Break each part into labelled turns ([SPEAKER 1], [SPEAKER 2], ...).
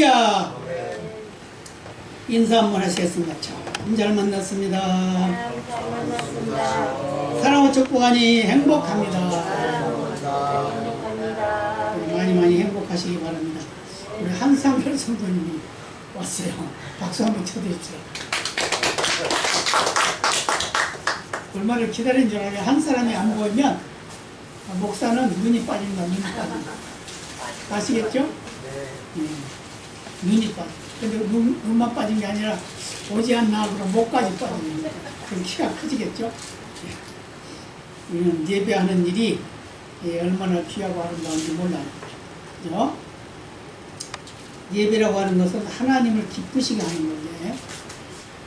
[SPEAKER 1] 할렐루야. 인사 한번 하시겠습니다. 참 잘 만났습니다. 사랑과 축복하니 행복합니다. 많이 많이 행복하시기 바랍니다. 우리 한상별 성도님이 왔어요. 박수 한번 쳐주십시오. 얼마를 기다린 줄 알아요. 한 사람이 안 보이면 목사는 눈이 빠진다. 눈이 빠진다. 아시겠죠? 눈이 빠져. 근데 눈만 빠진 게 아니라 오지 않나 그럼 목까지 빠집니다. 그럼 키가 커지겠죠? 우리는 예배하는 일이 얼마나 귀하고 아름다운지 몰라요. 그죠? 예배라고 하는 것은 하나님을 기쁘시게 하는 건데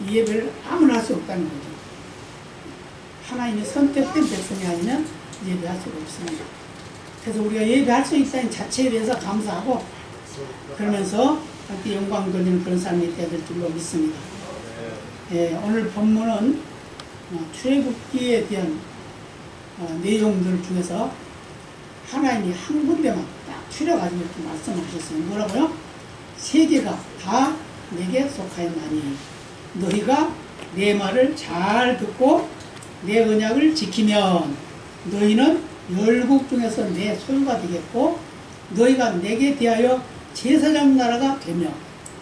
[SPEAKER 1] 이 예배를 아무나 할 수 없다는 거죠. 하나님이 선택된 백성이 아니면 예배할 수가 없습니다. 그래서 우리가 예배할 수 있다는 자체에 대해서 감사하고 그러면서 함께 영광 돌리는 그런 삶이 되어야 될 줄로 믿습니다. 오늘 본문은 출애굽기에 대한 내용들 중에서 하나님이 한 군데만 딱 추려가지고 이렇게 말씀하셨어요. 뭐라고요? 세계가 다 내게 속하였나니 너희가 내 말을 잘 듣고 내 언약을 지키면 너희는 열국 중에서 내 소유가 되겠고 너희가 내게 대하여 제사장 나라가 되며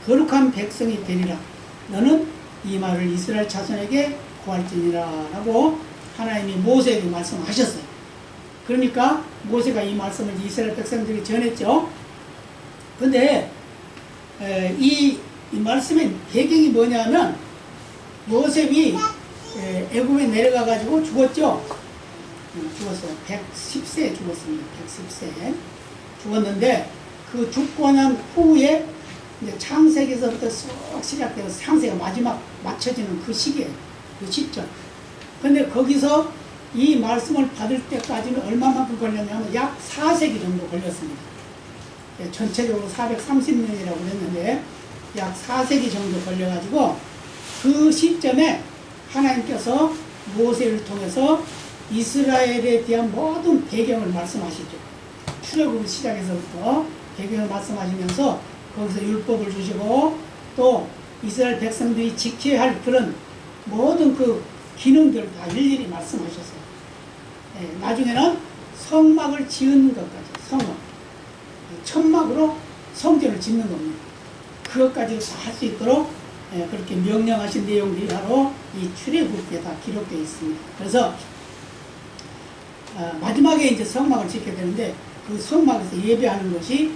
[SPEAKER 1] 거룩한 백성이 되리라. 너는 이 말을 이스라엘 자손에게 고할지니라 라고 하나님이 모세에게 말씀하셨어요. 그러니까 모세가 이 말씀을 이스라엘 백성들에게 전했죠. 근데 이 말씀의 배경이 뭐냐면 요셉이 애굽에 내려가 가지고 죽었죠. 죽었어요. 110세에 죽었습니다. 110세에 죽었는데 그 죽고 난 후에 이제 창세기에서부터 쏙 시작돼서 창세가 마지막 맞춰지는 그 시기예요. 그 시점. 근데 거기서 이 말씀을 받을 때까지는 얼마만큼 걸렸냐면 약 4세기 정도 걸렸습니다. 전체적으로 430년이라고 그랬는데 약 4세기 정도 걸려가지고 그 시점에 하나님께서 모세를 통해서 이스라엘에 대한 모든 배경을 말씀하시죠. 출애굽 시작에서부터 배경을 말씀하시면서 거기서 율법을 주시고 또 이스라엘 백성들이 지켜야 할 그런 모든 그 기능들을 다 일일이 말씀하셨어요. 나중에는 성막을 지은 것까지 성막 천막으로 성전을 짓는 겁니다. 그것까지 다 할 수 있도록 그렇게 명령하신 내용들이 바로 이 출애굽기에 다 기록되어 있습니다. 그래서 마지막에 이제 성막을 짓게 되는데 그 성막에서 예배하는 것이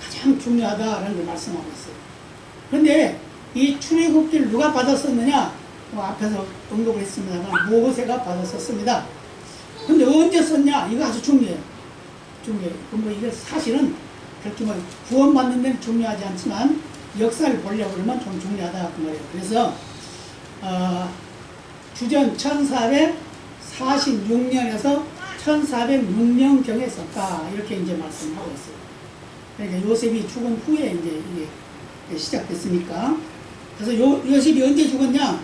[SPEAKER 1] 가장 중요하다라는 걸 말씀하고 있어요. 그런데 이 출애굽기를 누가 받았었느냐? 앞에서 언급을 했습니다만 모세가 받았었습니다. 근데 언제 썼냐? 이거 아주 중요해요. 중요해요. 뭐 이게 사실은 그렇게 뭐 구원받는 데는 중요하지 않지만 역사를 보려고 그러면 좀 중요하다 그 말이에요. 그래서 주전 1446년에서 1406년경에 썼다 이렇게 이제 말씀하고 있어요. 그러니까 요셉이 죽은 후에 이제 이게 시작됐으니까. 그래서 요셉이 언제 죽었냐?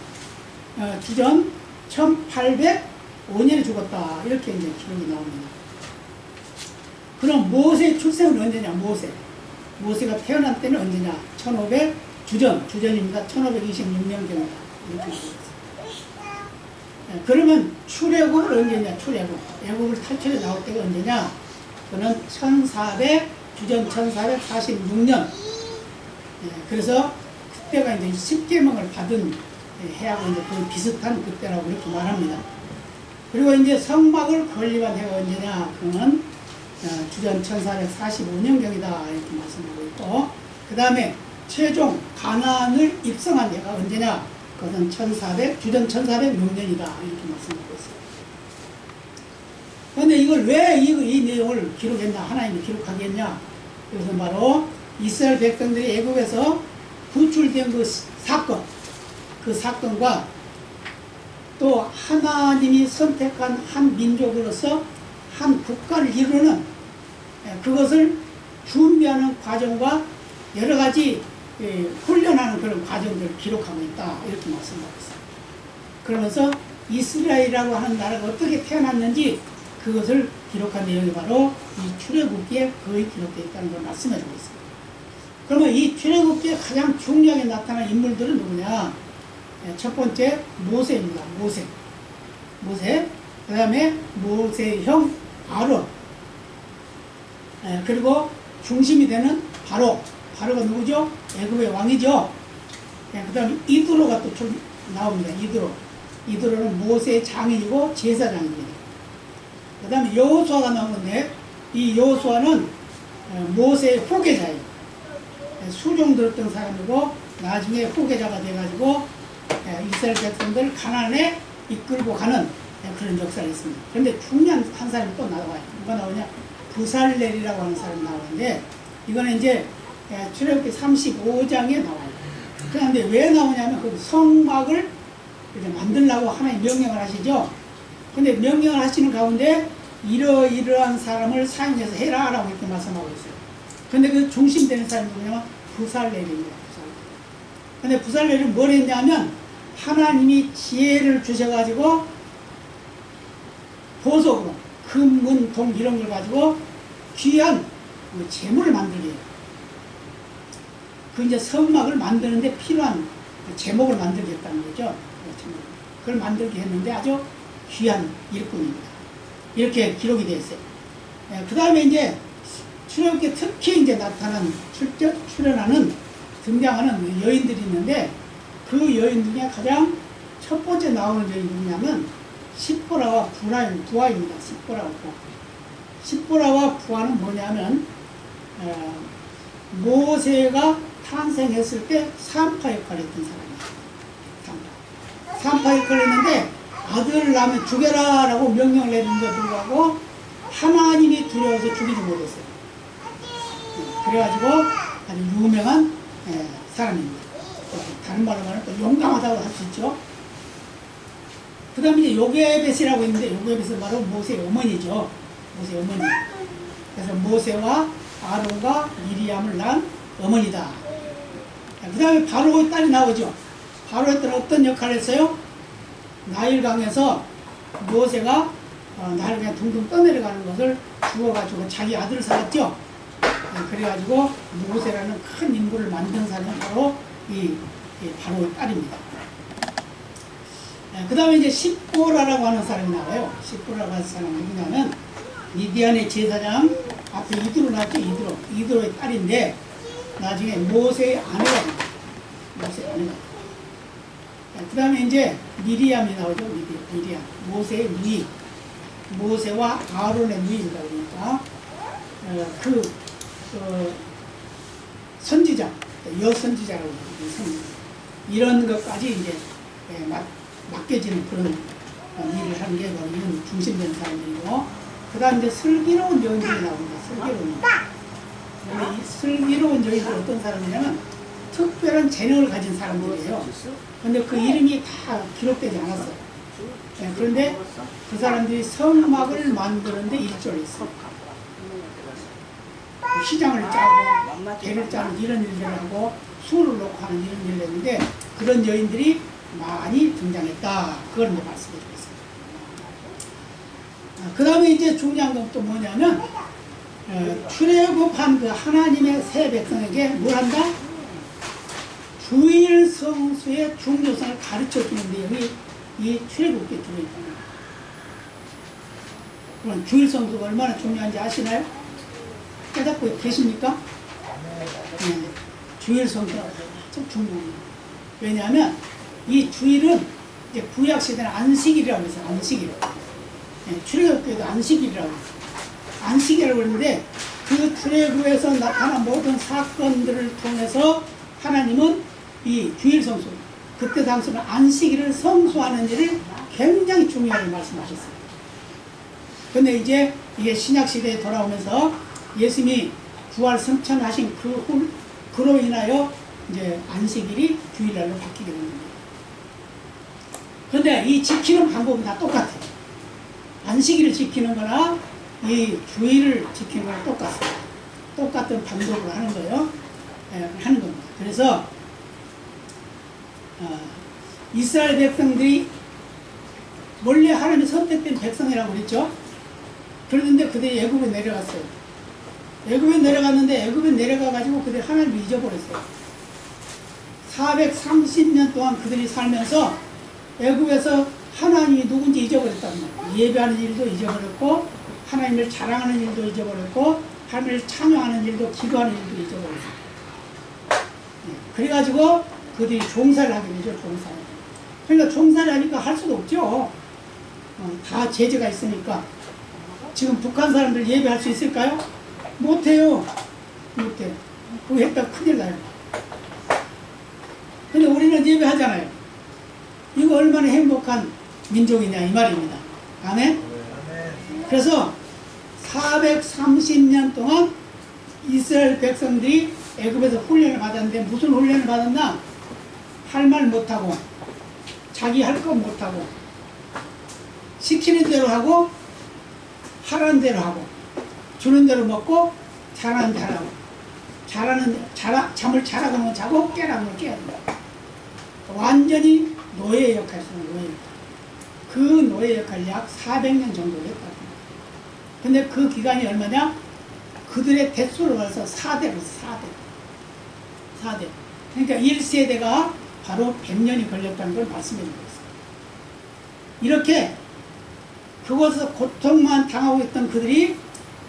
[SPEAKER 1] 주전 1805년에 죽었다 이렇게 이제 기록이 나옵니다. 그럼 모세의 출생은 언제냐? 모세가 태어난 때는 언제냐? 주전입니다. 1526년경이다 이렇게 있어요. 그러면 출애굽은 언제냐? 애굽을 탈출해 나올 때가 언제냐? 그는 주전 1446년. 그래서 그때가 이제 10계명을 받은 해하고 이제 거의 비슷한 그때라고 이렇게 말합니다. 그리고 이제 성막을 건립한 해가 언제냐? 그는 주전 1445년경이다 이렇게 말씀하고 있고, 그 다음에 최종 가나안을 입성한 해가 언제냐? 그것은 주전 1406년이다 이렇게 말씀하고 있어요. 그런데 이걸 왜 이 내용을 기록했냐? 하나님이 기록하게 했냐? 그것은 바로 이스라엘 백성들이 애굽에서 구출된 그 사건과 또 하나님이 선택한 한 민족으로서 한 국가를 이루는 그것을 준비하는 과정과 여러 가지 훈련하는 그런 과정들을 기록하고 있다 이렇게 말씀하고 있어요. 그러면서 이스라엘이라고 하는 나라가 어떻게 태어났는지 그것을 기록한 내용이 바로 이 출애굽기에 거의 기록되어 있다는 걸 말씀해 주고 있습니다. 그러면 이 출애굽기에 가장 중요하게 나타난 인물들은 누구냐? 첫 번째 모세입니다. 모세. 그 다음에 모세의 형 아론. 그리고 중심이 되는 바로가 누구죠? 애굽의 왕이죠. 그 다음에 이드로가 또 나옵니다. 이드로는 모세의 장인이고 제사장입니다. 그 다음에 여호수아가 나오는데 이 여호수아는 모세의 후계자예요. 수종 들었던 사람이고 나중에 후계자가 돼가지고 이스라엘 백성들 가나안에 이끌고 가는 그런 역사가 있습니다. 그런데 중요한 한 사람이 또 나와요. 누가 나오냐? 부살렐이라고 하는 사람이 나오는데 이거는 이제 출애굽기 35장에 나와요. 그런데 왜 나오냐면 그 성막을 이제 만들라고 하나님 명령을 하시죠. 근데 명령을 하시는 가운데 이러이러한 사람을 사용해서 해라 라고 이렇게 말씀하고 있어요. 근데 그 중심되는 사람이 누구냐면 부살렐입니다. 근데 부살렐은 뭘 했냐면 하나님이 지혜를 주셔가지고 보석으로 금, 은, 동 이런 걸 가지고 귀한 재물을 만들게 해요. 그 이제 성막을 만드는데 필요한 제목을 만들겠다는 거죠. 그걸 만들게 했는데 아주 귀한 일꾼입니다. 이렇게 기록이 되어 있어요. 그 다음에 이제 출애굽기에 특히 이제 나타난 출연하는 등장하는 여인들이 있는데 그 여인 중에 가장 첫 번째 나오는 여인이 누구냐면 시보라와 부하입니다. 시보라와 부하는 뭐냐면 모세가 탄생했을 때 산파 역할을 했던 사람이에요. 산파 역할을 했는데 아들을 낳으면 죽여라 라고 명령을 내린데도 불구하고 하나님이 두려워서 죽이지 못했어요. 그래가지고 아주 유명한 사람입니다. 다른 말로 말하면 또 용감하다고 할 수 있죠. 그 다음에 이제 요게벳이라고 있는데 요게벳은 바로 모세의 어머니죠. 모세의 어머니. 그래서 모세와 아론과 미리암을 낳은 어머니다. 그 다음에 바로의 딸이 나오죠. 바로의 딸은 어떤 역할을 했어요? 나일강에서 모세가 나일강에 둥둥 떠내려가는 것을 주워가지고 자기 아들을 살았죠. 그래가지고 모세라는 큰 인물을 만든 사람이 바로 이 바로의 딸입니다. 그 다음에 이제 십보라라고 하는 사람이 나와요. 십보라라고 하는 사람은 누구냐면 미디안의 제사장 앞에 이드로 나왔죠. 이드로의 딸인데 나중에 모세의 아내가 됩니다. 모세의 아내가. 그 다음에 이제 미리암이 나오죠. 미리암. 모세의 누이. 모세와 아론의 누이입니다. 그러니까 선지자, 여선지자라고 합니다. 이런 것까지 이제 맡겨지는 그런 일을 하는 게 바로 이런 중심되는 사람들이고, 그 다음 이제 슬기로운 여인들이 나옵니다. 이 슬기로운 여인들 어떤 사람이냐면 특별한 재능을 가진 사람들이에요. 그런데 그 이름이 다 기록되지 않았어요. 그런데 그 사람들이 성막을 만드는데 일조를 했어요. 시장을 짜고 배를 짜는 이런 일들을 하고 수를 놓고 하는 이런 일을 했는데 그런 여인들이 많이 등장했다. 그걸 이제 말씀해 주겠습니다. 그 다음에 이제 중요한 건 또 뭐냐면 출애굽한 그 하나님의 새 백성에게 뭘 한다? 주일 성수의 중요성을 가르쳐 주는 내용이 이 출애굽기에 들어있다. 그럼 주일 성수가 얼마나 중요한지 아시나요? 깨닫고 계십니까? 네. 주일 성수가 좀 중요합니다. 왜냐하면 이 주일은 이제 구약 시대는 안식일이라고 해서 안식일. 네. 출애굽기에도 안식일이라고 해서 안식이라고 그러는데 그 출애굽에서 나타난 모든 사건들을 통해서 하나님은 이 주일 성수, 그때 당시는 안식일을 성수하는 일을 굉장히 중요하게 말씀하셨어요. 근데 이제 이게 신약시대에 돌아오면서 예수님이 부활 승천하신 그로 인하여 이제 안식일이 주일날로 바뀌게 된 겁니다. 근데 이 지키는 방법은 다 똑같아요. 안식일을 지키는 거나 이 주일을 지키는 거랑 똑같습니다. 똑같은 방법으로 하는 거예요. 하는 겁니다. 그래서 이스라엘 백성들이 원래 하나님이 선택된 백성이라고 그랬죠. 그런데 그들이 애굽에 내려갔어요. 애굽에 내려갔는데 애굽에 내려가가지고 그들이 하나님을 잊어버렸어요. 430년 동안 그들이 살면서 애굽에서 하나님이 누군지 잊어버렸단 말이에요. 예배하는 일도 잊어버렸고 하나님을 자랑하는 일도 잊어버렸고 하나님을 찬양하는 일도 기도하는 일도 잊어버렸어요. 그래가지고 그들이 종살을 하게 되죠. 종살. 그러니까 종살을 하니까 할 수도 없죠. 다 제재가 있으니까. 지금 북한 사람들 예배할 수 있을까요? 못해요. 못해. 그거 했다가 큰일 나요. 근데 우리는 예배하잖아요. 이거 얼마나 행복한 민족이냐 이 말입니다. 아멘? 그래서 430년 동안 이스라엘 백성들이 애굽에서 훈련을 받았는데 무슨 훈련을 받았나? 할 말 못하고 자기 할 것 못하고 시키는 대로 하고 하라는 대로 하고 주는 대로 먹고 잘하는 대로 하고 잠을 자라고 하면 자고 깨라고 하면 깨야 된다. 완전히 노예 역할이었어요. 노예 역할. 그 노예 역할을 약 400년 정도 했다. 근데 그 기간이 얼마냐? 그들의 대수로 해서 4대로 4대. 그러니까 1세대가 바로 100년이 걸렸다는 걸 말씀해 주고 있어요. 이렇게 그곳에서 고통만 당하고 있던 그들이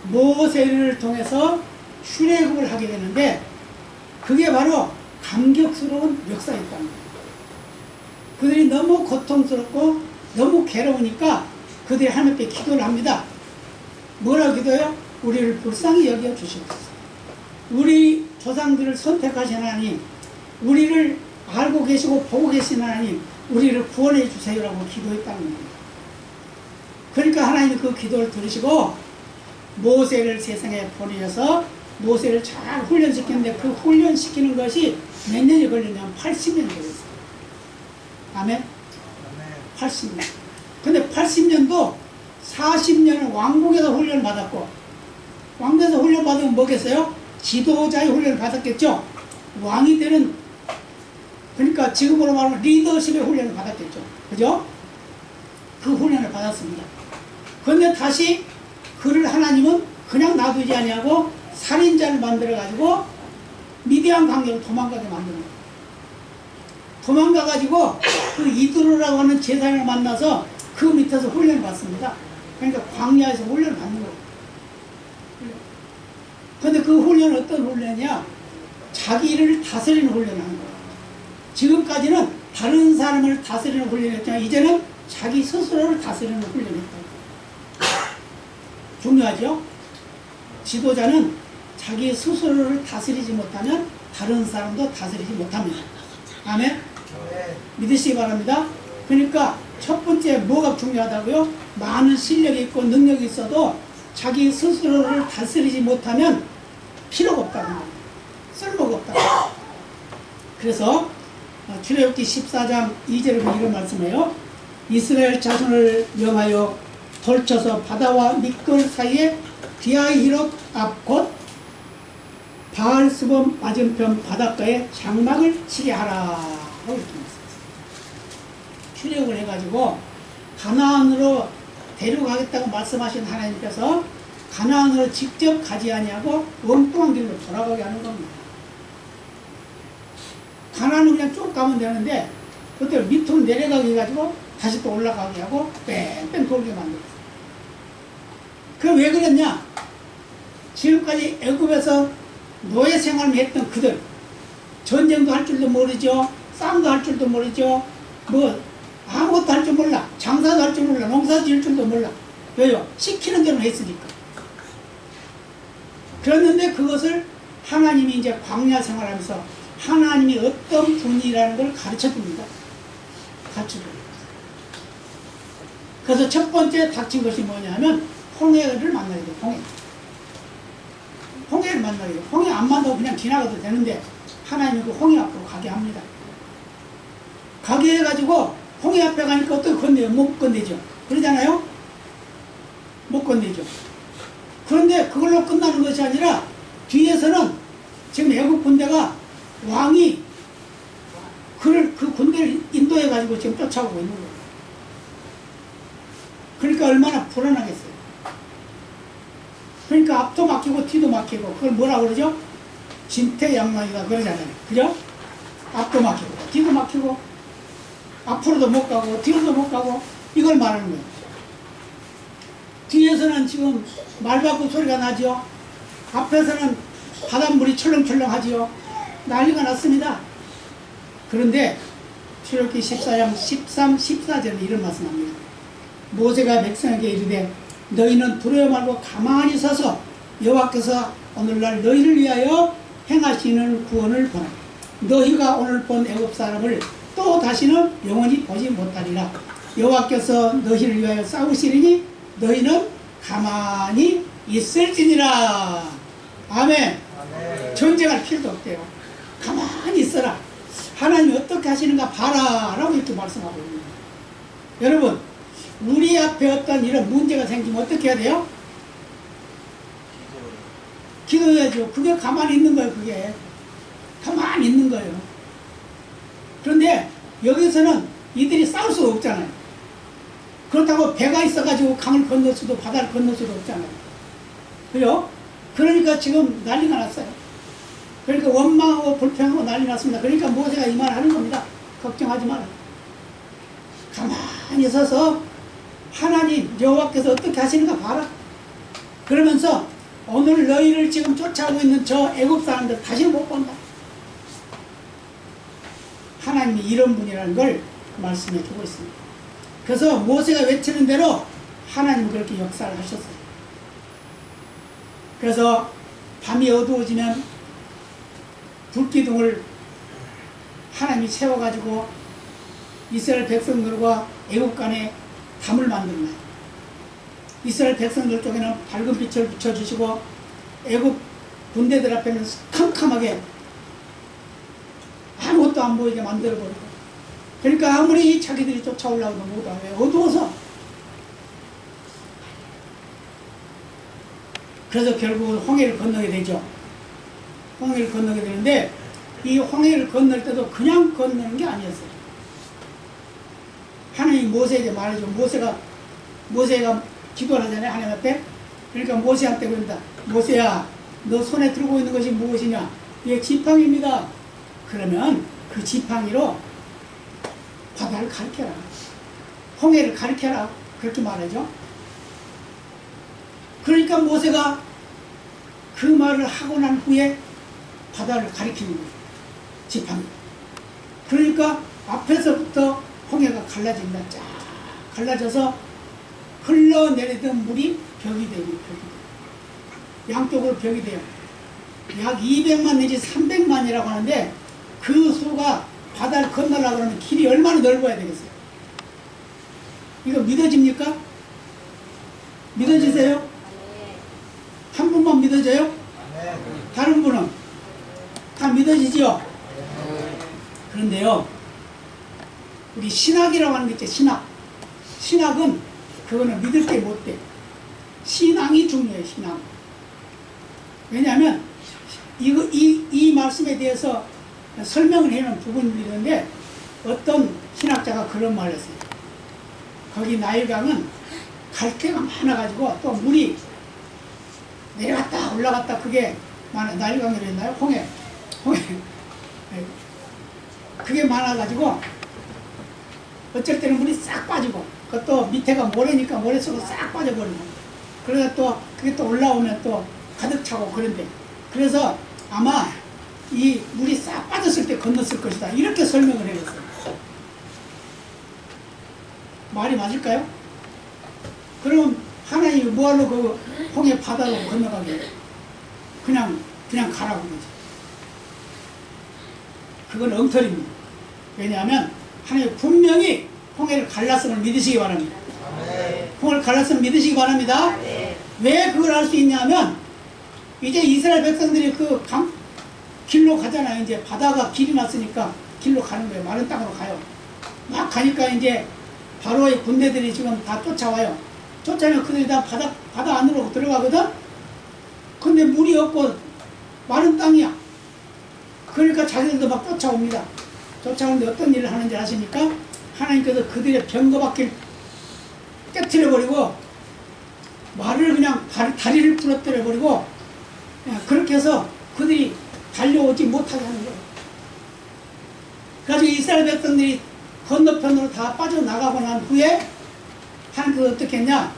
[SPEAKER 1] 모세를 통해서 출애굽을 하게 되는데 그게 바로 감격스러운 역사였다는 거예요. 그들이 너무 고통스럽고 너무 괴로우니까 그들이 하나님께 기도를 합니다. 뭐라고 기도해요? 우리를 불쌍히 여겨 주시옵소서. 우리 조상들을 선택하신 하나님, 우리를 알고 계시고 보고 계신 하나님, 우리를 구원해 주세요라고 기도했다는 겁니다. 그러니까 하나님이 그 기도를 들으시고 모세를 세상에 보내셔서 모세를 잘 훈련시켰는데 그 훈련시키는 것이 몇 년이 걸렸냐면 80년이 걸렸어요. 아멘? 80년. 근데 80년도 40년은 왕궁에서 훈련을 받았고 왕궁에서 훈련 받으면 뭐겠어요? 지도자의 훈련을 받았겠죠. 왕이 되는, 그러니까 지금으로 말하면 리더십의 훈련을 받았겠죠. 그죠? 그 훈련을 받았습니다. 그런데 다시 그를 하나님은 그냥 놔두지 아니하고 살인자를 만들어가지고 미디안 강으로 도망가게 만드는 거예요. 도망가가지고 그 이드로라고 하는 제사장을 만나서 그 밑에서 훈련을 받습니다. 그러니까 광야에서 훈련을 받는 거예요. 그런데 그 훈련은 어떤 훈련이냐? 자기를 다스리는 훈련을 하는 거예요. 지금까지는 다른 사람을 다스리는 훈련이었지만 이제는 자기 스스로를 다스리는 훈련이었다. 중요하죠? 지도자는 자기 스스로를 다스리지 못하면 다른 사람도 다스리지 못합니다. 아멘? 믿으시기 바랍니다. 그러니까 첫 번째 뭐가 중요하다고요? 많은 실력이 있고 능력이 있어도 자기 스스로를 다스리지 못하면 필요가 없다는 거예요. 쓸모가 없다는 거예요. 그래서 출애굽기 14장 2절에 이런 말씀해요. 이스라엘 자손을 명하여 돌쳐서 바다와 밑걸 사이에 비아히롯 앞 곧 바알스본 맞은편 바닷가에 장막을 치게 하라. 이렇게 출애굽을 해가지고 가나안으로 데려가겠다고 말씀하신 하나님께서 가나안으로 직접 가지 아니하고 엉뚱한 길로 돌아가게 하는 겁니다. 가나안은 그냥 쭉 가면 되는데 그때 밑으로 내려가게 해가지고 다시 또 올라가게 하고 뺑뺑 돌게 만들었어요. 그럼 왜 그랬냐? 지금까지 애굽에서 노예 생활을 했던 그들, 전쟁도 할 줄도 모르죠, 싸움도 할 줄도 모르죠, 뭐 아무것도 할 줄 몰라, 장사도 할 줄 몰라, 농사 지을 줄도 몰라. 왜요? 시키는 대로 했으니까. 그랬는데 그것을 하나님이 이제 광야 생활하면서 하나님이 어떤 분이라는 걸 가르쳐 줍니다. 가르쳐 줍니다. 그래서 첫 번째 닥친 것이 뭐냐면 홍해를 만나야 돼요. 홍해를 만나야 돼요. 홍해 안 만나고 그냥 지나가도 되는데 하나님이 그 홍해 앞으로 가게 합니다. 가게 해가지고 홍해 앞에 가니까 어떻게 건네요? 못 건네죠. 그러잖아요? 못 건네죠. 그런데 그걸로 끝나는 것이 아니라 뒤에서는 지금 애국 군대가 왕이 그 군대를 인도해가지고 지금 쫓아오고 있는 거예요. 그러니까 얼마나 불안하겠어요. 그러니까 앞도 막히고 뒤도 막히고 그걸 뭐라 그러죠? 진퇴양난이다 그러잖아요. 그죠? 앞도 막히고 뒤도 막히고 앞으로도 못 가고 뒤로도 못 가고 이걸 말하는 거예요. 뒤에서는 지금 말바꾸 소리가 나죠. 앞에서는 바닷물이 철렁철렁하지요. 난리가 났습니다. 그런데 출애굽기 14장 13, 14절에 이런 말씀합니다. 모세가 백성에게 이르되 너희는 두려워 말고 가만히 서서 여호와께서 오늘날 너희를 위하여 행하시는 구원을 보라. 너희가 오늘 본 애굽 사람을 또 다시는 영원히 보지 못하리라. 여호와께서 너희를 위하여 싸우시리니 너희는 가만히 있을지니라. 아멘. 아멘. 전쟁할 필요도 없대요. 가만히 있어라. 하나님이 어떻게 하시는가 봐라 라고 이렇게 말씀하고 있습니다. 여러분, 우리 앞에 어떤 이런 문제가 생기면 어떻게 해야 돼요? 기도해야죠. 그게 가만히 있는 거예요. 그게 가만히 있는 거예요. 그런데 여기서는 이들이 싸울 수가 없잖아요. 그렇다고 배가 있어가지고 강을 건널 수도 바다를 건널 수도 없잖아요. 그죠? 그러니까 지금 난리가 났어요. 그러니까 원망하고 불평하고 난리 났습니다. 그러니까 모세가 이 말 하는 겁니다. 걱정하지 마라. 가만히 서서 하나님 여호와께서 어떻게 하시는가 봐라. 그러면서 오늘 너희를 지금 쫓아오고 있는 저 애굽 사람들 다시는 못 본다. 하나님이 이런 분이라는 걸 말씀해 주고 있습니다. 그래서 모세가 외치는 대로 하나님은 그렇게 역사를 하셨어요. 그래서 밤이 어두워지면 불기둥을 하나님이 세워가지고 이스라엘 백성들과 애굽 간에 담을 만듭니다. 이스라엘 백성들 쪽에는 밝은 빛을 비춰주시고 애굽 군대들 앞에는 캄캄하게 아무것도 안 보이게 만들어버리고, 그러니까 아무리 자기들이 쫓아오려고도 못하고 왜 어두워서. 그래서 결국은 홍해를 건너게 되죠. 홍해를 건너게 되는데 이 홍해를 건널 때도 그냥 건너는 게 아니었어요. 하나님이 모세에게 말해줘. 모세가 기도를 하잖아요. 하나님 앞에. 그러니까 모세한테 그런다. 모세야, 너 손에 들고 있는 것이 무엇이냐? 이게 지팡이입니다. 그러면 그 지팡이로 바다를 가리켜라. 홍해를 가리켜라. 그렇게 말하죠. 그러니까 모세가 그 말을 하고 난 후에 바다를 가리키는 거예요. 지팡이. 그러니까 앞에서부터 홍해가 갈라집니다. 쫙 갈라져서 흘러내리던 물이 벽이 되고 벽이 돼요. 양쪽으로 벽이 돼요. 약 200만 내지 300만이라고 하는데 그 수가 바다를 건너려고 하면 길이 얼마나 넓어야 되겠어요? 이거 믿어집니까? 믿어지세요? 한 분만 믿어져요? 다른 분은? 다 믿어지죠? 그런데요, 우리 신학이라고 하는 게 있죠. 신학은 그거는 믿을 게 못 돼. 신앙이 중요해요. 신앙. 왜냐하면 이 말씀에 대해서 설명을 해놓은 부분이 있는데 어떤 신학자가 그런 말을 했어요. 거기 나일강은 갈대가 많아가지고 또 물이 내려갔다 올라갔다 그게 나일강이라 했나요? 홍해 그게 많아가지고 어쩔 때는 물이 싹 빠지고 그것도 밑에가 모래니까 모래 속으로 싹 빠져버리고 그러다 또 그게 또 올라오면 또 가득 차고 그런데 그래서 아마 이 물이 싹 빠졌을 때 건넜을 것이다 이렇게 설명을 해줬어요. 말이 맞을까요? 그럼 하나님이 뭐하러 그 홍해 바다로 건너가게 그냥 가라고 그러지. 그건 엉터리입니다. 왜냐하면 하나님이 분명히 홍해를 갈랐음을 믿으시기 바랍니다. 홍해를 갈랐음을 믿으시기 바랍니다. 왜 그걸 할 수 있냐면 이제 이스라엘 백성들이 그 길로 가잖아요. 이제 바다가 길이 났으니까 길로 가는 거예요. 마른 땅으로 가요. 막 가니까 이제 바로의 군대들이 지금 다 쫓아와요. 쫓아오면 그들이 다 바다 안으로 들어가거든? 근데 물이 없고 마른 땅이야. 그러니까 자기들도 막 쫓아옵니다. 쫓아오는데 어떤 일을 하는지 아십니까? 하나님께서 그들의 병거밖에 깨트려버리고 말을 그냥 다리를 부러뜨려 버리고 그렇게 해서 그들이 달려오지 못하게 하는 거예요. 그래가지고 이스라엘 백성들이 건너편으로 다 빠져나가고 난 후에 하나님께서 어떻게 했냐,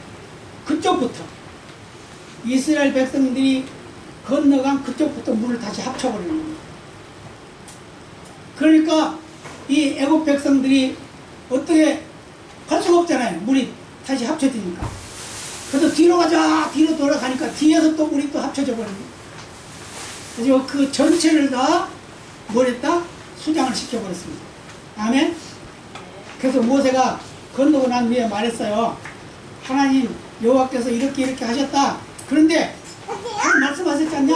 [SPEAKER 1] 그쪽부터 이스라엘 백성들이 건너간 그쪽부터 물을 다시 합쳐버리는 거예요. 그러니까 이 애국 백성들이 어떻게 할 수가 없잖아요. 물이 다시 합쳐지니까. 그래서 뒤로 가자, 뒤로 돌아가니까 뒤에서 또 물이 또 합쳐져 버리는 거예요. 그래서 그 전체를 다 뭘 했다? 수장을 시켜버렸습니다. 아멘? 그래서 모세가 건너고 난 후에 말했어요. 하나님 여호와께서 이렇게 하셨다. 그런데 말씀하셨지 않냐?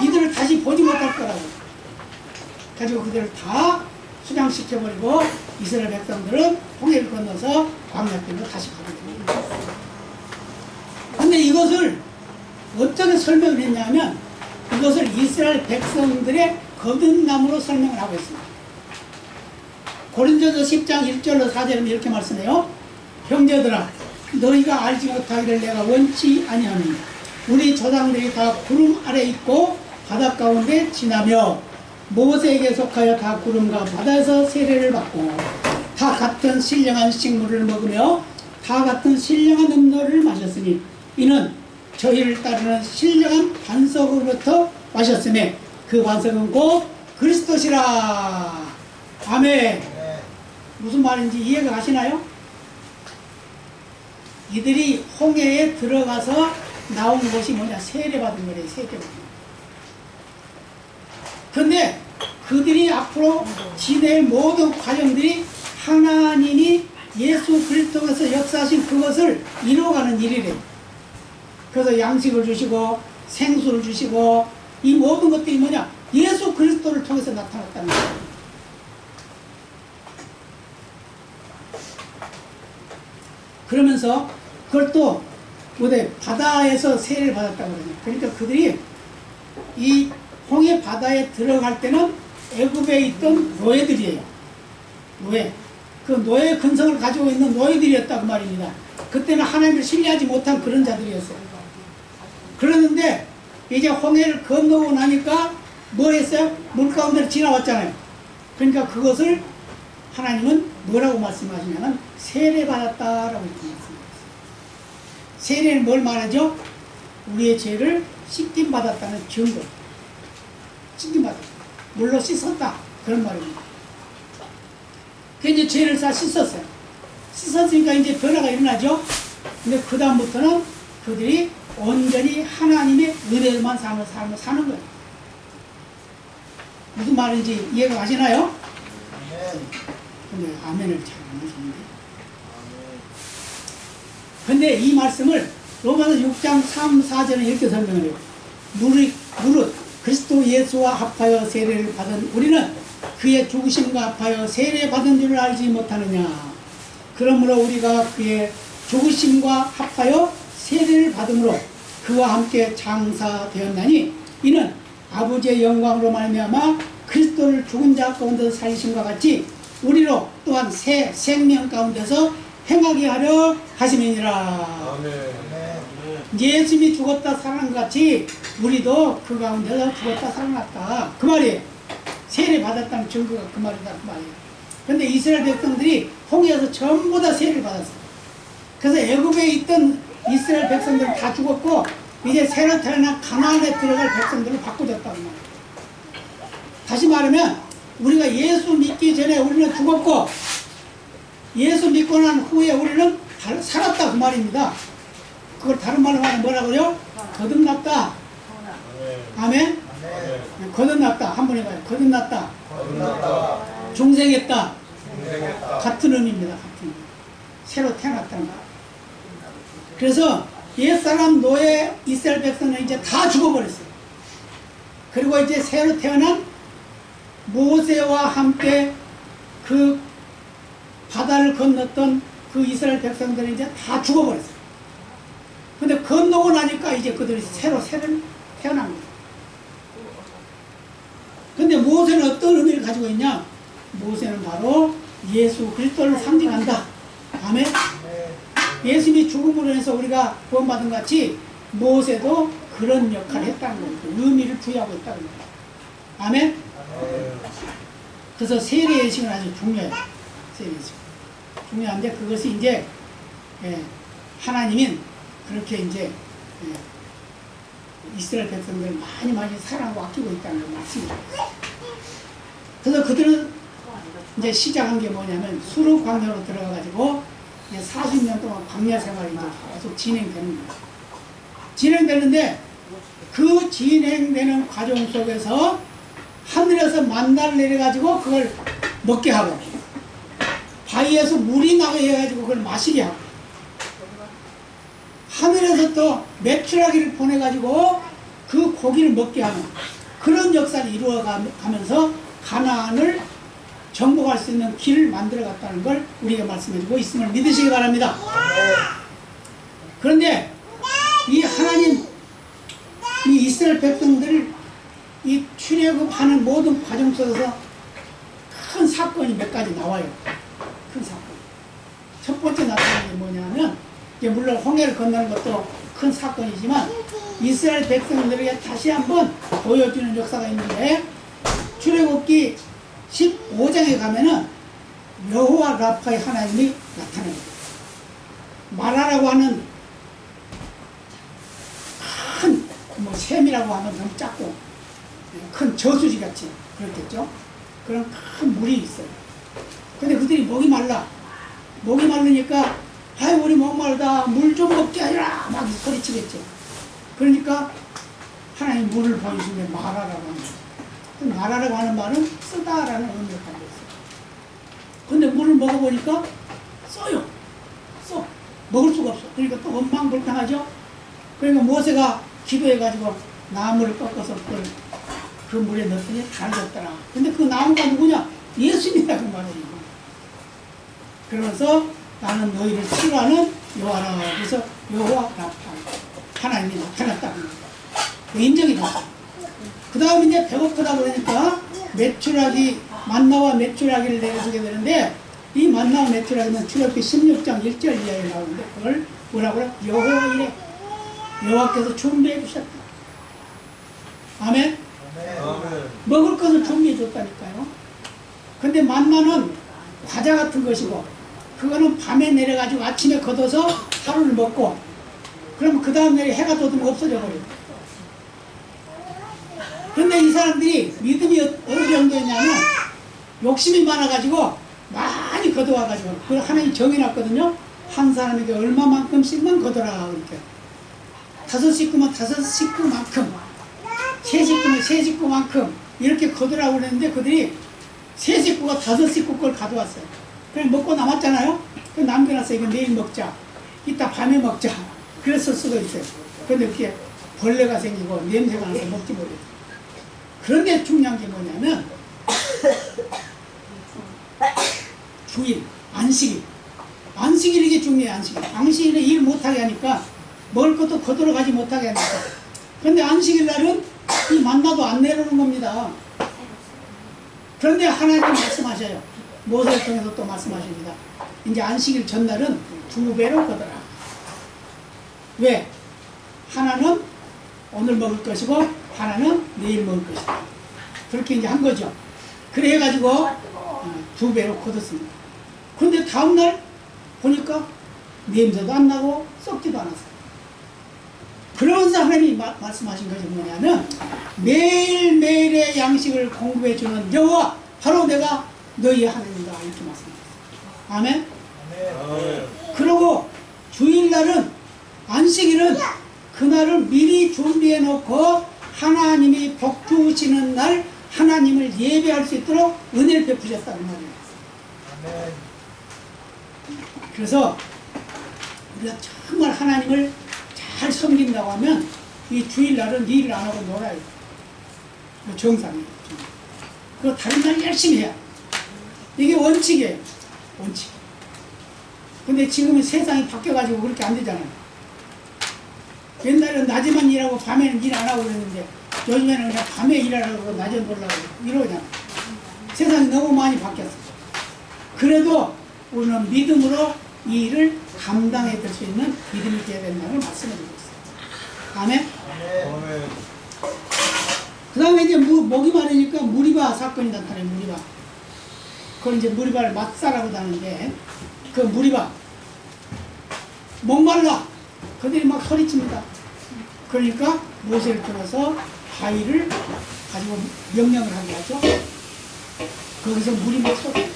[SPEAKER 1] 이들을 다시 보지 못할 거라고. 가지고 그들을 다 수장시켜버리고 이스라엘 백성들은 홍해를 건너서 광야길로 다시 가게 됩니다. 근데 이것을 어떻게 설명을 했냐면 이것을 이스라엘 백성들의 거듭남으로 설명을 하고 있습니다. 고린도서 10장 1절로 4절은 이렇게 말씀해요. 형제들아 너희가 알지 못하기를 내가 원치 아니하노니 우리 조상들이 다 구름 아래 있고 바다 가운데 지나며 모세에게 속하여 다 구름과 바다에서 세례를 받고 다 같은 신령한 식물을 먹으며 다 같은 신령한 음료를 마셨으니 이는 저희를 따르는 신령한 반석으로부터 마셨으며 그 반석은 곧 그리스도시라. 아멘. 무슨 말인지 이해가 가시나요? 이들이 홍해에 들어가서 나온 것이 뭐냐? 세례받은 거래요. 세례받은 거. 근데 그들이 앞으로 지낼 모든 과정들이 하나님이 예수 그리스도에서 역사하신 그것을 이루어가는 일이래요. 그래서 양식을 주시고 생수를 주시고 이 모든 것들이 뭐냐? 예수 그리스도를 통해서 나타났다는 거예요. 그러면서 그걸 또 바다에서 세례를 받았다고 그러죠. 그러니까 그들이 이 홍해 바다에 들어갈 때는 애굽에 있던 노예들이에요. 노예. 그 노예 근성을 가지고 있는 노예들이었다고 말입니다. 그때는 하나님을 신뢰하지 못한 그런 자들이었어요. 그러는데 이제 홍해를 건너고 나니까 뭐 했어요? 물 가운데를 지나왔잖아요. 그러니까 그것을 하나님은 뭐라고 말씀하시냐면 세례받았다라고 이렇게 말씀하셨어요. 세례는 뭘 말하죠? 우리의 죄를 씻김받았다는 증거. 씻김받았다. 물로 씻었다. 그런 말입니다. 그 이제 죄를 다 씻었어요. 씻었으니까 이제 변화가 일어나죠? 근데 그 다음부터는 그들이 온전히 하나님의 은혜만 삶을 사는 거예요. 무슨 말인지 이해가 가시나요? 근데 아멘을 잘 안 하시는데. 근데 이 말씀을 로마서 6장 3, 4절에 이렇게 설명을 해요. 무릇 그리스도 예수와 합하여 세례를 받은 우리는 그의 죽으심과 합하여 세례 받은 줄을 알지 못하느냐. 그러므로 우리가 그의 죽으심과 합하여 세례를 받음으로 그와 함께 장사되었나니 이는 아버지의 영광으로 말미암아 그리스도를 죽은 자 가운데서 살리심과 같이 우리로 또한 새 생명 가운데서 행하게 하려 하심이니라. 예수님이 죽었다 살아난 것 같이 우리도 그 가운데서 죽었다 살아났다. 그 말이에요. 세례 받았다는 증거가 그 말이다. 그 말이에요. 그런데 이스라엘 백성들이 홍해에서 전부 다 세례를 받았어요. 그래서 애굽에 있던 이스라엘 백성들 다 죽었고 이제 새로 태어난 가나안에 들어갈 백성들을 바꾸졌다고 말이에요. 다시 말하면 우리가 예수 믿기 전에 우리는 죽었고 예수 믿고 난 후에 우리는 살았다 그 말입니다. 그걸 다른 말로 하면 뭐라 그래요? 거듭났다. 아멘? 거듭났다. 한 번 해봐요. 거듭났다. 중생했다. 같은 의미입니다. 같은 의미. 새로 태어났다는 거. 그래서 옛사람 노예 이스라엘 백성은 이제 다 죽어버렸어요. 그리고 이제 새로 태어난 모세와 함께 그 바다를 건넜던 그 이스라엘 백성들은 이제 다 죽어버렸어요. 근데 건너고 나니까 이제 그들이 새로 태어난 거예요. 근데 모세는 어떤 의미를 가지고 있냐? 모세는 바로 예수 그리스도를 상징한다. 아멘? 예수님이 죽음으로 해서 우리가 구원받은 것 같이 모세도 그런 역할을 했다는 겁니다. 의미를 부여하고 있다는 겁니다. 아멘? 그래서 세례 예식은 아주 중요해요. 세례 예식. 중요한데 그것이 이제 하나님은 그렇게 이제 이스라엘 백성들을 많이 사랑하고 아끼고 있다는 걸 말씀입니다. 그래서 그들은 이제 시작한 게 뭐냐면 수르 광야로 들어가가지고 40년 동안 광야 생활이 이제 계속 진행되는 거예요. 진행되는데 그 진행되는 과정 속에서 하늘에서 만나를 내려가지고 그걸 먹게 하고 바위에서 물이 나게 해가지고 그걸 마시게 하고 하늘에서 또 메추라기를 보내가지고 그 고기를 먹게 하는 그런 역사를 이루어가면서 가나안을 정복할 수 있는 길을 만들어갔다는 걸 우리가 말씀해주고 있음을 믿으시기 바랍니다. 그런데 이 하나님 이 이스라엘 백성들을 이 출애굽하는 모든 과정 속에서 큰 사건이 몇 가지 나와요. 큰 사건. 첫 번째 나타나는 게 뭐냐면 물론 홍해를 건너는 것도 큰 사건이지만 이스라엘 백성들에게 다시 한번 보여주는 역사가 있는데 출애굽기 15장에 가면은 여호와 라파의 하나님이 나타납니다. 마라라고 하는 큰 샘이라고 하면 너무 작고 큰 저수지 같이 그렇겠죠. 그런 큰 물이 있어요. 근데 그들이 목이 말라. 목이 마르니까 아이 우리 목마르다 물 좀 먹게 하라 막 소리치겠죠. 그러니까 하나님 물을 보여주신 게 마라라고 합니다. 마라라고 하는 말은 쓰다라는 의미를 가지고 있어요. 근데 물을 먹어보니까 써요. 써. 먹을 수가 없어. 그러니까 또 원망불평하죠. 그러니까 모세가 기도해가지고 나무를 꺾어서 그 물에 넣었더니 달아졌더라. 근데 그 나무가 누구냐? 예수님이라고 말해요. 그러면서 나는 너희를 치료하는 여호와라. 그래서 여호와 라파 하나님이 나타났다. 그 인정이 됐어요. 그 다음에 이제 배고프다 그러니까 메추라기 만나와 메추라기를 내려주게 되는데 이 만나와 메추라기는 출애굽기 16장 1절 이하에 나오는데 그걸 뭐라고요? 여호와 이래 여호와께서 준비해 주셨다. 아멘? 아멘. 먹을 것을 준비해 줬다니까요. 근데 만나는 과자 같은 것이고 그거는 밤에 내려가지고 아침에 걷어서 하루를 먹고 그러면 그 다음 날에 해가 돋으면 없어져 버려요. 그런데 이 사람들이 믿음이 어느 정도였냐면 욕심이 많아가지고 많이 걷어와가지고 그걸 하나님이 정해놨거든요. 한 사람에게 얼마만큼씩만 걷어라. 그러니까 5식구면 5식구만큼 3식구면 3식구만큼 이렇게 걷으라고 그랬는데 그들이 3식구가 5식구 걸 가져왔어요. 그냥 먹고 남았잖아요. 그 남겨놨어요. 이거 내일 먹자. 이따 밤에 먹자. 그랬을 수도 있어요. 그런데 그게 벌레가 생기고 냄새가 나서 먹지 못해요. 그런데 중요한 게 뭐냐면 주일, 안식일. 안식일이 이게 중요해요. 안식일에 일 못하게 하니까 먹을 것도 거들어 가지 못하게 하니까. 그런데 안식일 날은 이 만나도 안 내려오는 겁니다. 그런데 하나님 말씀하셔요. 모세를 통해서 또 말씀하십니다. 이제 안식일 전날은 2배로 거더라. 왜? 하나는 오늘 먹을 것이고 하나는 내일 먹을 것이다. 그렇게 이제 한 거죠. 그래 해가지고 2배로 거뒀습니다. 근데 다음날 보니까 냄새도 안 나고 썩지도 않았어요. 그러면서 하나님이 말씀하신 것이 뭐냐면 매일매일의 양식을 공급해주는 여호와 바로 내가 너희의 하나님이다. 이렇게 말씀합니다. 아멘? 아멘. 그리고 주일날은 안식일은 그날을 미리 준비해 놓고 하나님이 복 주시는 날 하나님을 예배할 수 있도록 은혜를 베푸셨다는 말이에요. 아멘. 그래서 우리가 정말 하나님을 잘 섬긴다고 하면 이 주일날은 일을 안 하고 놀아요. 정상이에요. 그리고 다른 날 열심히 해야. 이게 원칙이에요. 원칙. 근데 지금은 세상이 바뀌어가지고 그렇게 안 되잖아요. 옛날에는 낮에만 일하고 밤에는 일 안 하고 그랬는데 요즘에는 그냥 밤에 일하라고 낮에 놀라고 이러잖아요. 세상이 너무 많이 바뀌었어요. 그래도 우리는 믿음으로 이 일을 감당해 될 수 있는 믿음이 되어야 된다는 말씀을 드리고 있어요. 아멘? 그 다음에 이제 목이 마르니까 무리바 사건이 나타나요. 무리바. 그걸 이제 무리바를 맞사라고 하는데, 그 무리바 목말라 그들이 막 소리칩니다. 그러니까 모세를 들어서 바위를 가지고 명령을 하게 하죠. 거기서 물이 막 쏟아요.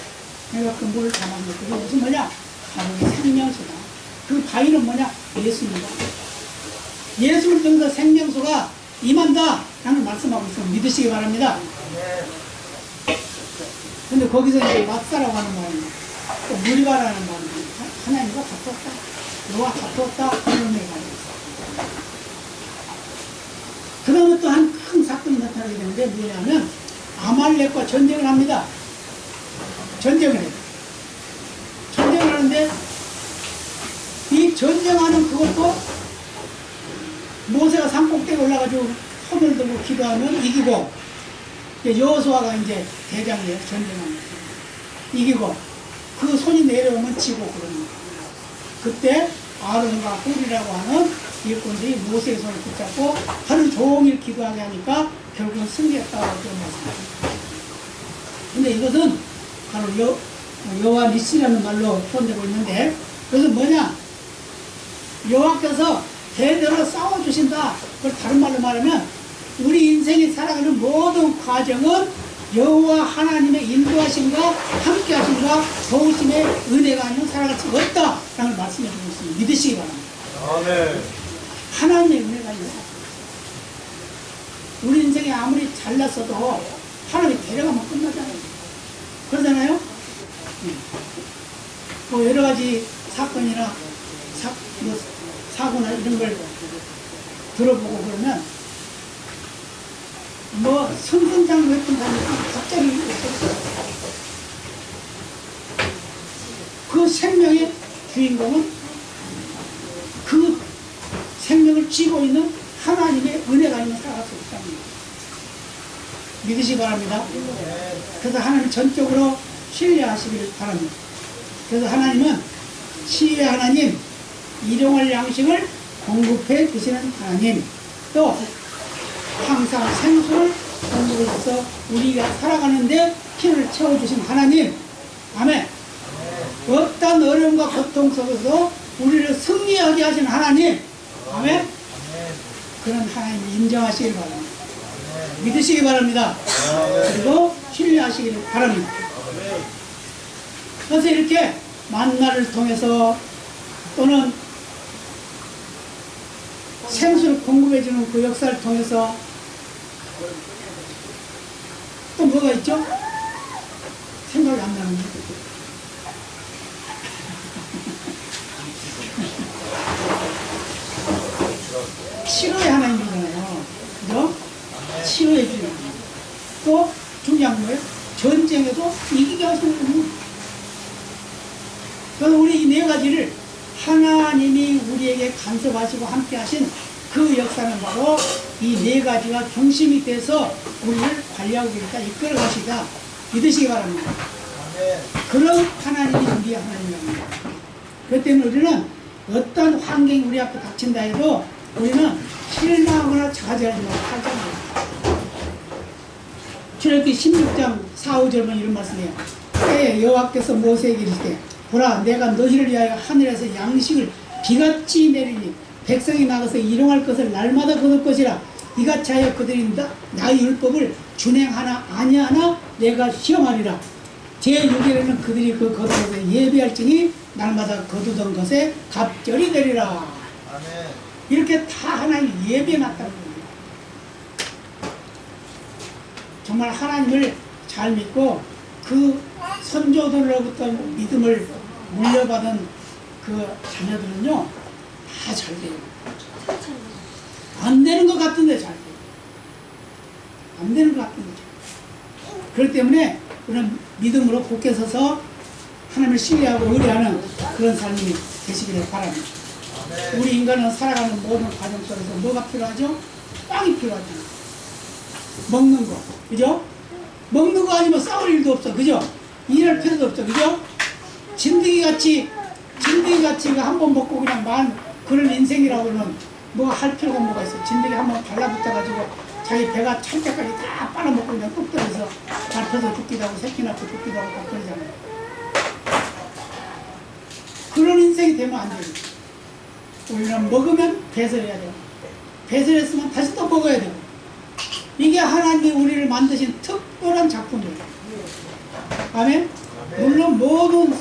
[SPEAKER 1] 내가 그 물을 담아놓고 그게 무슨 뭐냐? 바로 생명수다. 그 바위는 뭐냐? 예수입니다. 예수를 통해서 생명수가 임한다 라는 말씀하고 있으면 믿으시기 바랍니다. 근데 거기서 이제 맞사라고 하는 말은 또 무리바라는 말은 하나님과 다투었다, 너와 다투었다 그런 의미가 있어요. 그 다음에 또 한 큰 사건이 나타나게 되는데 뭐냐면 아말렉과 전쟁을 합니다. 전쟁을 해요. 전쟁을 하는데 이 전쟁하는 그것도 모세가 산꼭대기에 올라가지고 손을 들고 기도하면 이기고, 여호수아가 이제 대장이에요. 전쟁하는 이기고, 그 손이 내려오면 지고 그럽니다. 그때 아론과 훌이라고 하는 일꾼들이 모세의 손을 붙잡고 하루 종일 기도하게 하니까 결국은 승리했다고 그런 말씀입니다. 근데 이것은 바로 여호와 니시라는 말로 표현되고 있는데, 그것은 뭐냐? 여호와께서 대대로 싸워주신다. 그걸 다른 말로 말하면 우리 인생이 살아가는 모든 과정은 여호와 하나님의 인도하심과 함께하심과 도우심의 은혜가 아니면 살아갈 수 없다 라는 말씀을 드리고 있습니다. 믿으시기 바랍니다. 아멘. 하나님의 은혜가 있어요. 우리 인생이 아무리 잘났어도 하나님이 데려가면 끝나잖아요. 그러잖아요. 뭐 여러 가지 사건이나 사고나 이런 걸 들어보고 그러면 뭐 성선장로 했던 사람이 갑자기 그 생명의 주인공은 그 생명을 쥐고 있는 하나님의 은혜가 있는 살아갈 수 있답니다. 믿으시기 바랍니다. 그래서 하나님 전적으로 신뢰하시기를 바랍니다. 그래서 하나님은 시의 하나님, 일용할 양식을 공급해 주시는 하나님, 또 항상 생수를 공급해서 우리가 살아가는데 피를 채워주신 하나님, 아멘. 어떤 어려움과 고통 속에서 우리를 승리하게 하신 하나님, 아멘. 그런 하나님을 인정하시길 바랍니다. 믿으시기 바랍니다. 그리고 신뢰하시기를 바랍니다. 그래서 이렇게 만나를 통해서 또는 생수를 공급해주는 그 역사를 통해서 또 뭐가 있죠? 생각이 안 나는데. 치료의 하나님이잖아요. 그죠? 치료해 주는 하나님. 또 중요한 거예요. 전쟁에도 이기게 하시는 분입니다. 그래서 우리 이 네 가지를 하나님이 우리에게 간섭하시고 함께 하신 그 역사는 바로 이 네 가지가 중심이 돼서 우리를 관리하고 계시다, 이끌어 가시다 믿으시기 바랍니다. 그런 하나님이 우리의 하나님입니다. 그렇기 때문에 우리는 어떤 환경이 우리 앞에 닥친다 해도 우리는 실망하거나 좌절하지 말고 살자고. 출애굽기 16장 4, 5절만 이런 말씀이에요. 때에 여호와께서 모세에게 이르시되 보라, 내가 너희를 위하여 하늘에서 양식을 비같이 내리니 백성이 나가서 일용할 것을 날마다 거둘 것이라. 이같이 하여 그들이 나의 율법을 준행하나 아니하나 내가 시험하리라. 제6일에는 그들이 그 거둔 것에 예비할지니 날마다 거두던 것에 갑절이 되리라. 아멘. 이렇게 다 하나님 예비해놨다는 겁니다. 정말 하나님을 잘 믿고 그 선조들로부터 믿음을 물려받은 그 자녀들은요, 다 잘 돼요. 안 되는 것 같은데 잘 돼요. 안 되는 것 같은데. 그렇기 때문에 우리는 믿음으로 굳게 서서 하나님을 신뢰하고 의뢰하는 그런 삶이 되시기를 바랍니다. 우리 인간은 살아가는 모든 과정 속에서 뭐가 필요하죠? 빵이 필요하잖아요. 먹는 거, 그죠? 먹는 거 아니면 싸울 일도 없어, 그죠? 일할 필요도 없어, 그죠? 진드기 같이 진드기같이 한 번 먹고 그냥 그런 인생이라고는 뭐 할 필요가 뭐가 있어. 진드기 한 번 달라붙어가지고 자기 배가 찰 때까지 다 빨아먹고 그냥 뚝 떨어져서 밟혀서 죽기도 하고 새끼 낳고 죽기도 하고 다 그러잖아요. 그런 인생이 되면 안 돼요. 우리는 먹으면 배설해야 돼요. 배설했으면 다시 또 먹어야 돼요. 이게 하나님이 우리를 만드신 특별한 작품이에요. 아멘? 물론 모든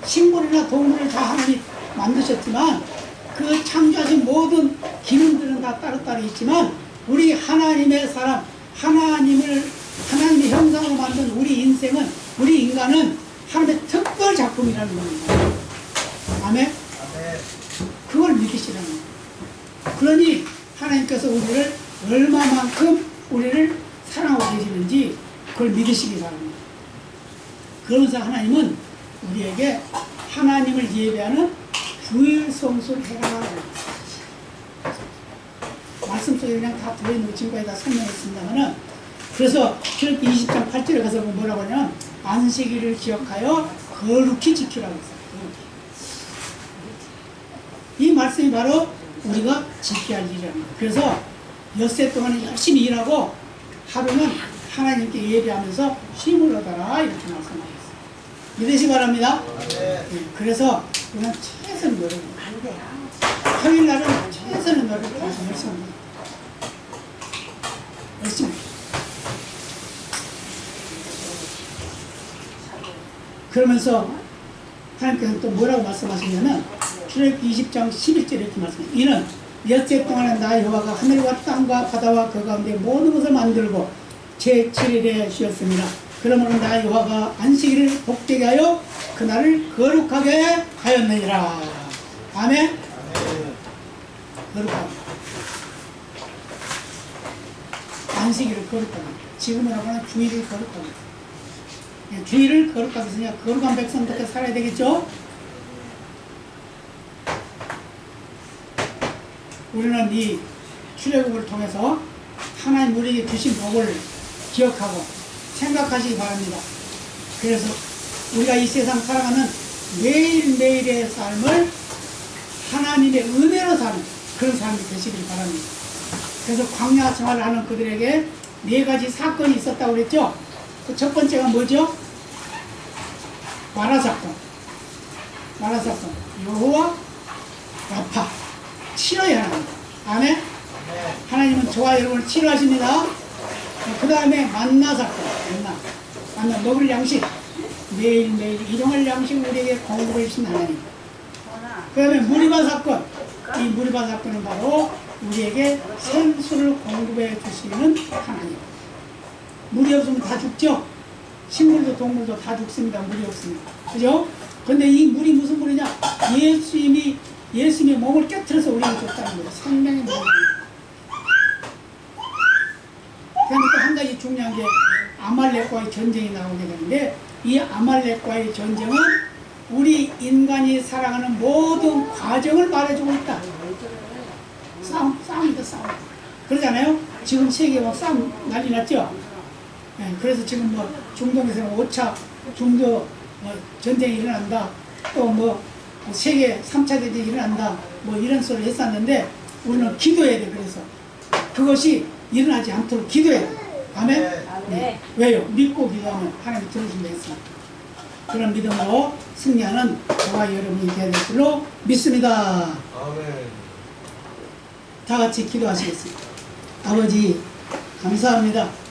[SPEAKER 1] 식물이나 동물을 다 하나님이 만드셨지만 그 창조하신 모든 기능들은 다 따로따로 있지만 우리 하나님의 사람, 하나님의 형상으로 만든 우리 인생은, 우리 인간은 하나님의 특별 작품이라는 겁니다. 아멘? 그걸 믿으시라는 거예요. 그러니 하나님께서 우리를 얼마만큼 우리를 사랑하고 계시는지 그걸 믿으시기 바랍니다. 그러면서 하나님은 우리에게 하나님을 예배하는 주일 성수를 해라. 말씀 속에 그냥 다 들어있는 지금까지 다 설명했습니다만은, 그래서 출애굽기 20장 8절에 가서 뭐라고 하냐면 안식일을 기억하여 거룩히 지키라고 했어요. 이 말씀이 바로 우리가 지켜야 할 일이랍니다. 그래서 엿새 동안 열심히 일하고 하루는 하나님께 예배하면서 쉼을 얻어라, 이렇게 말씀하셨어요. 믿으시 바랍니다. 네. 그래서 우리는 최선을 노력합니다. 평일날은 최선의 노력을 다해서 열심히 합니다. 열심히. 그러면서 하나님께서 또 뭐라고 말씀하시냐면 출애굽기 20장 11절에 이렇게 말씀해요. 이는 엿새 동안에 나 여호와가 하늘과 땅과 바다와 그 가운데 모든 것을 만들고 제7일에 쉬었습니다. 그러므로 나 여호와가 안식일을 복되게 하여 그날을 거룩하게 하였느니라. 아멘? 거룩하게. 안식일을 거룩하게. 지금이라고 하는 주일을 거룩하게. 주일을 거룩하게 했으니까 거룩한 백성답게 살아야 되겠죠? 우리는 이 출애굽을 통해서 하나님 우리에게 주신 복을 기억하고 생각하시기 바랍니다. 그래서 우리가 이 세상 살아가는 매일매일의 삶을 하나님의 은혜로 사는 그런 사람이 되시길 바랍니다. 그래서 광야 생활을 하는 그들에게 4가지 사건이 있었다고 그랬죠? 그 첫 번째가 뭐죠? 마라 사건. 마라 사건. 여호와 라파. 치료해야 합니다. 아멘? 하나님은 저와 여러분을 치료하십니다. 그 다음에 만나 사건. 만나 먹을 양식. 매일매일 일용할 양식을 우리에게 공급해 주신 하나님. 그 다음에 무리바 사건. 이 무리바 사건은 바로 우리에게 생수를 공급해 주시는 하나님. 물이 없으면 다 죽죠? 식물도 동물도 다 죽습니다. 물이 없습니다. 그죠? 근데 이 물이 무슨 물이냐? 예수님의 몸을 깨트려서 우리에게 줬다는 거예요. 생명의 몸. 그다음에 또 한 가지 중요한 게 아말렉과의 전쟁이 나오게 되는데, 이 아말렉과의 전쟁은 우리 인간이 살아가는 모든 과정을 말해주고 있다. 싸움이다, 싸움. 그러잖아요? 지금 세계가 싸움 난리 났죠? 네, 그래서 지금 뭐 중동에서는 5차 중도 전쟁이 일어난다. 또 뭐 세계 3차 대전이 일어난다. 뭐 이런 소리를 했었는데 우리는 기도해야 돼. 그래서 그것이 일어나지 않도록 기도해야 돼. 아멘? 네. 왜요? 믿고 기도하면 하나님이 들어주신다 했습니다. 그런 믿음으로 승리하는 저와 여러분이 되어야 될 줄로 믿습니다.
[SPEAKER 2] 아멘.
[SPEAKER 1] 다 같이 기도하시겠습니다. 아버지 감사합니다.